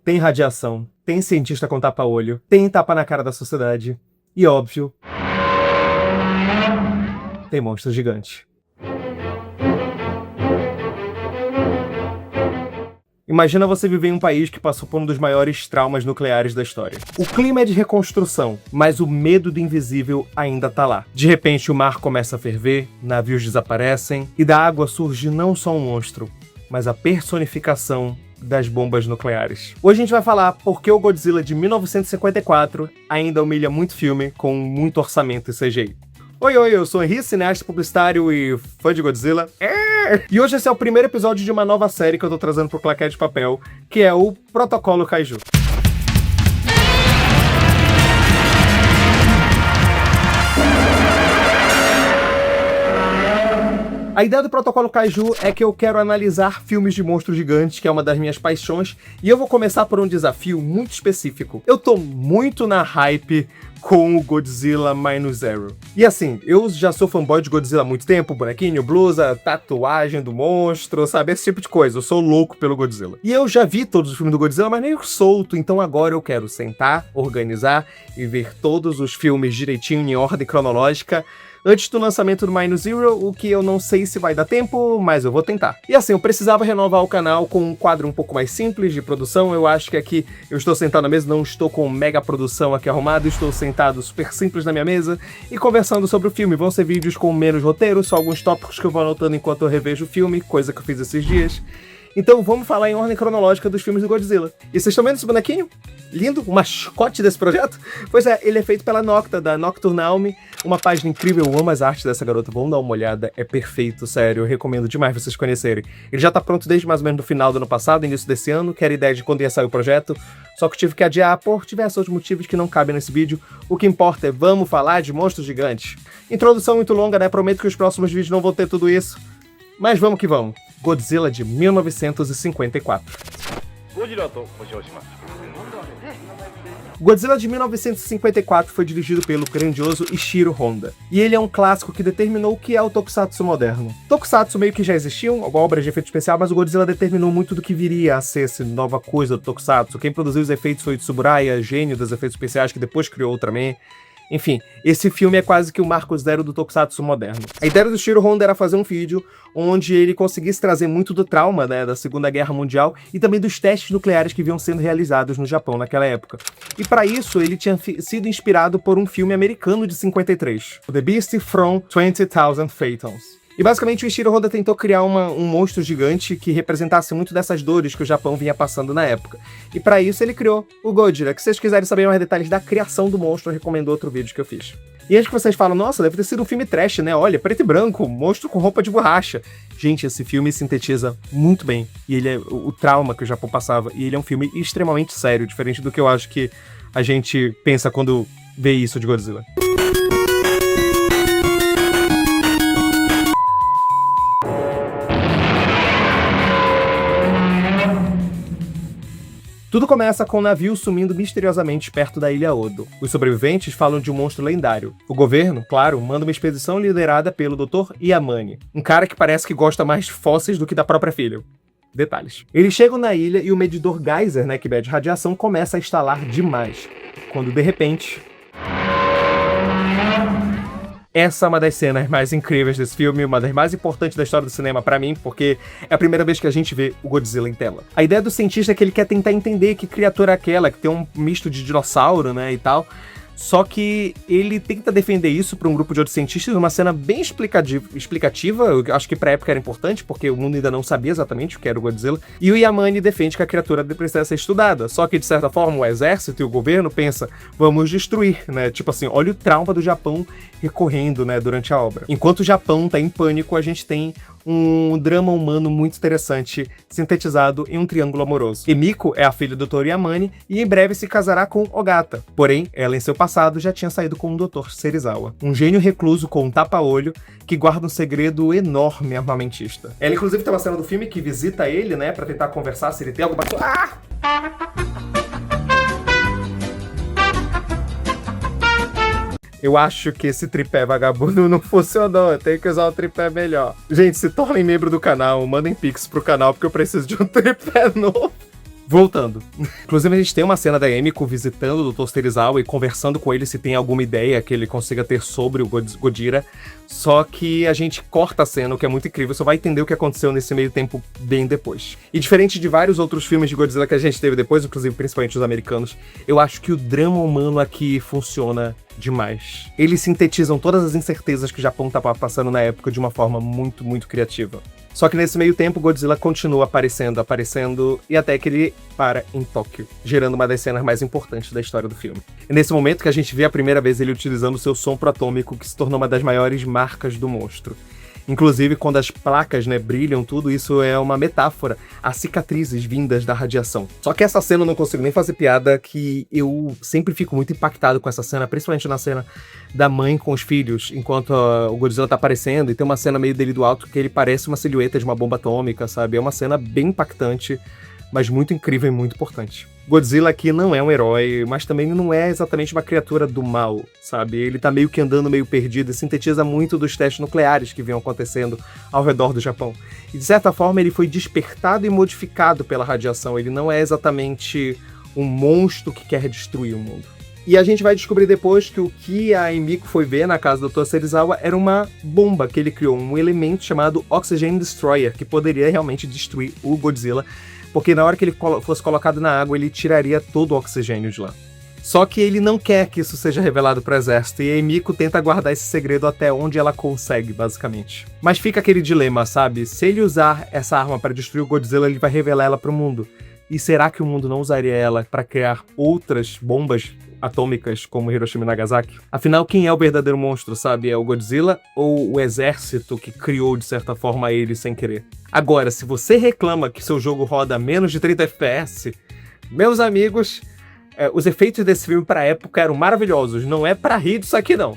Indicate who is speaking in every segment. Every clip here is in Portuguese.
Speaker 1: tem radiação, tem cientista com tapa-olho, tem tapa na cara da sociedade e, óbvio, tem monstro gigante. Imagina você viver em um país que passou por um dos maiores traumas nucleares da história. O clima é de reconstrução, mas o medo do invisível ainda tá lá. De repente o mar começa a ferver, navios desaparecem, e da água surge não só um monstro, mas a personificação das bombas nucleares. Hoje a gente vai falar por que o Godzilla de 1954 ainda humilha muito filme com muito orçamento e CGI. Oi, eu sou o Henry, cineasta publicitário e fã de Godzilla. E hoje esse é o primeiro episódio de uma nova série que eu tô trazendo pro Claquete de Papel, que é o Protocolo Kaiju. A ideia do Protocolo Kaiju é que eu quero analisar filmes de monstros gigantes, que é uma das minhas paixões, e eu vou começar por um desafio muito específico. Eu tô muito na hype com o Godzilla Minus Zero. E assim, eu já sou fanboy de Godzilla há muito tempo, bonequinho, blusa, tatuagem do monstro, sabe? Esse tipo de coisa. Eu sou louco pelo Godzilla. E eu já vi todos os filmes do Godzilla, mas meio solto, então agora eu quero sentar, organizar e ver todos os filmes direitinho, em ordem cronológica, antes do lançamento do Minus Zero, o que eu não sei se vai dar tempo, mas eu vou tentar. E assim, eu precisava renovar o canal com um quadro um pouco mais simples de produção. Eu acho que aqui eu estou sentado na mesa, não estou com mega produção aqui arrumado, estou sentado super simples na minha mesa e conversando sobre o filme. Vão ser vídeos com menos roteiro, só alguns tópicos que eu vou anotando enquanto eu revejo o filme, coisa que eu fiz esses dias. Então vamos falar em ordem cronológica dos filmes do Godzilla. E vocês estão vendo esse bonequinho? Lindo, o mascote desse projeto? Pois é, ele é feito pela Nocta, da Nocturne Alme, uma página incrível, eu amo as artes dessa garota, vão dar uma olhada, é perfeito, sério, eu recomendo demais vocês conhecerem. Ele já tá pronto desde mais ou menos no final do ano passado, início desse ano, que era a ideia de quando ia sair o projeto, só que eu tive que adiar por diversos outros motivos que não cabem nesse vídeo. O que importa é, vamos falar de monstros gigantes. Introdução muito longa, né, prometo que os próximos vídeos não vão ter tudo isso, mas vamos que vamos. Godzilla de 1954. Godzilla de 1954 foi dirigido pelo grandioso Ishiro Honda, e ele é um clássico que determinou o que é o Tokusatsu moderno. Tokusatsu meio que já existiam, obras de efeito especial, mas o Godzilla determinou muito do que viria a ser essa nova coisa do Tokusatsu. Quem produziu os efeitos foi o Tsuburaya, gênio dos efeitos especiais, que depois criou o Ultraman. Enfim, esse filme é quase que o marco zero do Tokusatsu moderno. A ideia do Ishiro Honda era fazer um vídeo onde ele conseguisse trazer muito do trauma, né, da Segunda Guerra Mundial e também dos testes nucleares que vinham sendo realizados no Japão naquela época. E para isso ele tinha sido inspirado por um filme americano de 53, The Beast from 20,000 Fathoms. E basicamente o Ishiro Honda tentou criar um monstro gigante que representasse muito dessas dores que o Japão vinha passando na época. E para isso ele criou o Godzilla, que se vocês quiserem saber mais detalhes da criação do monstro, eu recomendo outro vídeo que eu fiz. E antes que vocês falam, nossa, deve ter sido um filme trash, né? Olha, preto e branco, monstro com roupa de borracha. Gente, esse filme sintetiza muito bem. E ele é o trauma que o Japão passava. E ele é um filme extremamente sério, diferente do que eu acho que a gente pensa quando vê isso de Godzilla. Tudo começa com um navio sumindo misteriosamente perto da ilha Odo. Os sobreviventes falam de um monstro lendário. O governo, claro, manda uma expedição liderada pelo Dr. Yamane, um cara que parece que gosta mais de fósseis do que da própria filha. Detalhes. Eles chegam na ilha e o medidor Geyser, né, que mede radiação, começa a estalar demais. Quando, de repente... Essa é uma das cenas mais incríveis desse filme, uma das mais importantes da história do cinema pra mim, porque é a primeira vez que a gente vê o Godzilla em tela. A ideia do cientista é que ele quer tentar entender que criatura é aquela, que tem um misto de dinossauro, né, e tal. Só que ele tenta defender isso para um grupo de outros cientistas numa cena bem explicativa, eu acho que pra época era importante, porque o mundo ainda não sabia exatamente o que era o Godzilla, e o Yamane defende que a criatura precisa ser estudada, só que de certa forma o exército e o governo pensa, vamos destruir, né, tipo assim, olha o trauma do Japão recorrendo, né, durante a obra. Enquanto o Japão tá em pânico, a gente tem um drama humano muito interessante, sintetizado em um triângulo amoroso. Emiko é a filha do Dr. Yamane e em breve se casará com Ogata. Porém, ela em seu passado já tinha saído com o Dr. Serizawa, um gênio recluso com um tapa-olho que guarda um segredo enorme armamentista. Ela inclusive tem uma cena do filme que visita ele, né, pra tentar conversar se ele tem algo batido. Eu acho que esse tripé vagabundo não funcionou, eu tenho que usar um tripé melhor. Gente, se tornem membro do canal, mandem pix pro canal, porque eu preciso de um tripé novo. Voltando. Inclusive, a gente tem uma cena da Emiko visitando o Dr. Serizawa e conversando com ele se tem alguma ideia que ele consiga ter sobre o Godira. Só que a gente corta a cena, o que é muito incrível. Você vai entender o que aconteceu nesse meio tempo bem depois. E diferente de vários outros filmes de Godzilla que a gente teve depois, inclusive principalmente os americanos, eu acho que o drama humano aqui funciona demais. Eles sintetizam todas as incertezas que o Japão estava passando na época de uma forma muito, muito criativa. Só que nesse meio tempo, Godzilla continua aparecendo, e até que ele para em Tóquio, gerando uma das cenas mais importantes da história do filme. É nesse momento que a gente vê a primeira vez ele utilizando seu sopro atômico, que se tornou uma das maiores marcas do monstro. Inclusive, quando as placas, brilham, tudo isso é uma metáfora às cicatrizes vindas da radiação. Só que essa cena eu não consigo nem fazer piada, que eu sempre fico muito impactado com essa cena, principalmente na cena da mãe com os filhos, enquanto o Godzilla tá aparecendo, e tem uma cena meio dele do alto que ele parece uma silhueta de uma bomba atômica, sabe? É uma cena bem impactante, mas muito incrível e muito importante. Godzilla aqui não é um herói, mas também não é exatamente uma criatura do mal, sabe? Ele tá meio que andando meio perdido e sintetiza muito dos testes nucleares que vinham acontecendo ao redor do Japão. E de certa forma ele foi despertado e modificado pela radiação, ele não é exatamente um monstro que quer destruir o mundo. E a gente vai descobrir depois que o que a Emiko foi ver na casa do Dr. Serizawa era uma bomba que ele criou, um elemento chamado Oxygen Destroyer, que poderia realmente destruir o Godzilla, porque na hora que ele fosse colocado na água, ele tiraria todo o oxigênio de lá. Só que ele não quer que isso seja revelado para o exército, e a Emiko tenta guardar esse segredo até onde ela consegue, basicamente. Mas fica aquele dilema, sabe? Se ele usar essa arma para destruir o Godzilla, ele vai revelar ela para o mundo. E será que o mundo não usaria ela para criar outras bombas atômicas como Hiroshima e Nagasaki? Afinal, quem é o verdadeiro monstro, sabe? É o Godzilla ou o exército que criou, de certa forma, ele sem querer? Agora, se você reclama que seu jogo roda a menos de 30 FPS, meus amigos, os efeitos desse filme pra época eram maravilhosos. Não é pra rir disso aqui, não.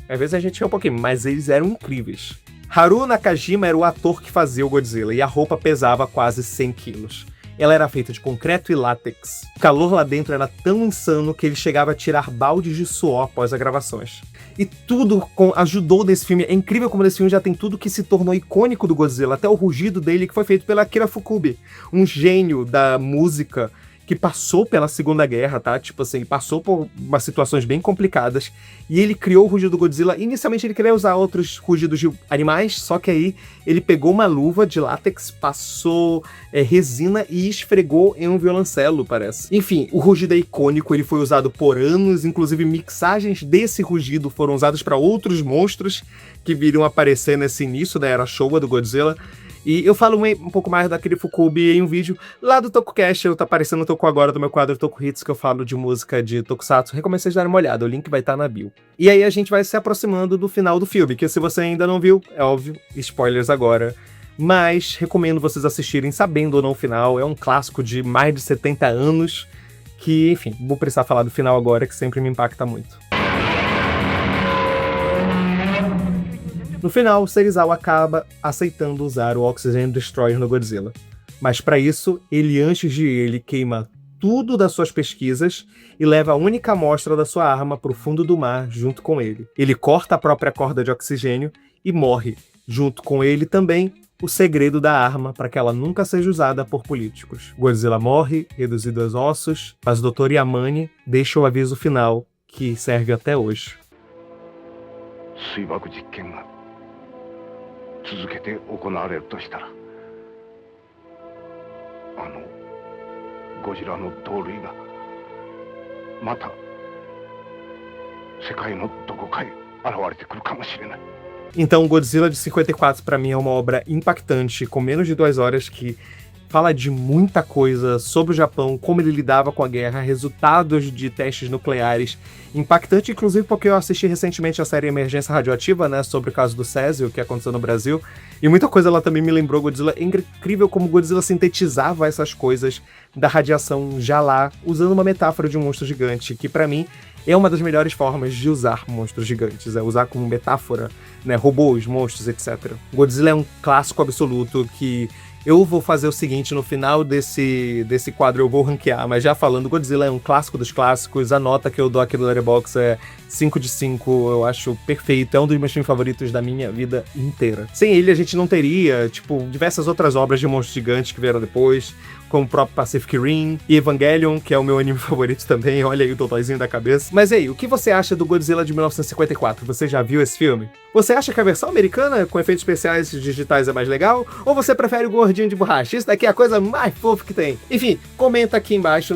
Speaker 1: Às vezes a gente ri um pouquinho, mas eles eram incríveis. Haruo Nakajima era o ator que fazia o Godzilla, e a roupa pesava quase 100 quilos. Ela era feita de concreto e látex. O calor lá dentro era tão insano que ele chegava a tirar baldes de suor após as gravações. E tudo ajudou nesse filme. É incrível como nesse filme já tem tudo que se tornou icônico do Godzilla. Até o rugido dele, que foi feito pela Akira Fukube, um gênio da música que passou pela Segunda Guerra, tá? Tipo assim, passou por umas situações bem complicadas, e ele criou o rugido do Godzilla. Inicialmente ele queria usar outros rugidos de animais, só que aí ele pegou uma luva de látex, passou resina e esfregou em um violoncelo, parece. Enfim, o rugido é icônico, ele foi usado por anos, inclusive mixagens desse rugido foram usadas para outros monstros que viriam aparecer nesse início da era Showa do Godzilla. E eu falo um pouco mais daquele Fukube em um vídeo lá do TokuCast, tá aparecendo no Toku Agora, do meu quadro Toku Hits, que eu falo de música de Tokusatsu. Recomendo vocês darem uma olhada, o link vai estar na bio. E aí a gente vai se aproximando do final do filme, que se você ainda não viu, é óbvio, spoilers agora. Mas recomendo vocês assistirem sabendo ou não o final, é um clássico de mais de 70 anos, que, enfim, vou precisar falar do final agora, que sempre me impacta muito. No final, Serizawa acaba aceitando usar o Oxygen Destroyer no Godzilla. Mas para isso, antes de ele queima tudo das suas pesquisas e leva a única amostra da sua arma para o fundo do mar junto com ele. Ele corta a própria corda de oxigênio e morre, junto com ele também, o segredo da arma para que ela nunca seja usada por políticos. Godzilla morre, reduzido aos ossos, mas o Dr. Yamane deixa o aviso final, que serve até hoje.
Speaker 2: 続けて行われるとしたら、ゴジラの同類がまた世界のどこかへ現れてくるかもしれない。
Speaker 1: Então, Godzilla de 54 para mim é uma obra impactante, com menos de 2 horas, que fala de muita coisa sobre o Japão, como ele lidava com a guerra, resultados de testes nucleares. Impactante, inclusive, porque eu assisti recentemente a série Emergência Radioativa, né, sobre o caso do Césio, que aconteceu no Brasil, e muita coisa lá também me lembrou Godzilla. É incrível como Godzilla sintetizava essas coisas da radiação já lá, usando uma metáfora de um monstro gigante, que pra mim é uma das melhores formas de usar monstros gigantes, é usar como metáfora, né, robôs, monstros, etc. Godzilla é um clássico absoluto que eu vou fazer o seguinte, no final desse quadro eu vou ranquear, mas já falando, Godzilla é um clássico dos clássicos, a nota que eu dou aqui no Letterboxd é 5 de 5, eu acho perfeito, é um dos meus filmes favoritos da minha vida inteira. Sem ele a gente não teria, diversas outras obras de monstros gigantes que vieram depois, como o próprio Pacific Rim, e Evangelion, que é o meu anime favorito também, olha aí o dodóizinho da cabeça. Mas aí, o que você acha do Godzilla de 1954? Você já viu esse filme? Você acha que a versão americana, com efeitos especiais digitais, é mais legal? Ou você prefere o gordinho de borracha? Isso daqui é a coisa mais fofa que tem. Enfim, comenta aqui embaixo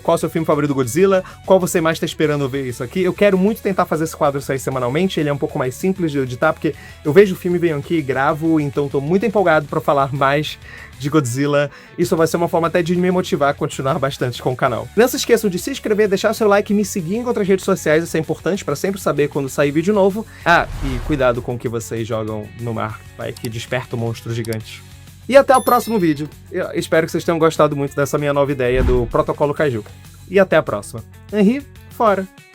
Speaker 1: qual é o seu filme favorito do Godzilla, qual você mais tá esperando ver isso aqui. Eu quero muito tentar fazer esse quadro sair semanalmente, ele é um pouco mais simples de editar, porque eu vejo o filme, venho aqui e gravo, então tô muito empolgado pra falar mais de Godzilla. Isso vai ser uma forma até de me motivar a continuar bastante com o canal. Não se esqueçam de se inscrever, deixar seu like e me seguir em outras redes sociais, isso é importante pra sempre saber quando sair vídeo novo. Ah, e cuidado com o que vocês jogam no mar, vai que desperta o monstro gigante. E até o próximo vídeo. Eu espero que vocês tenham gostado muito dessa minha nova ideia do Protocolo Kaiju. E até a próxima. Henry, fora!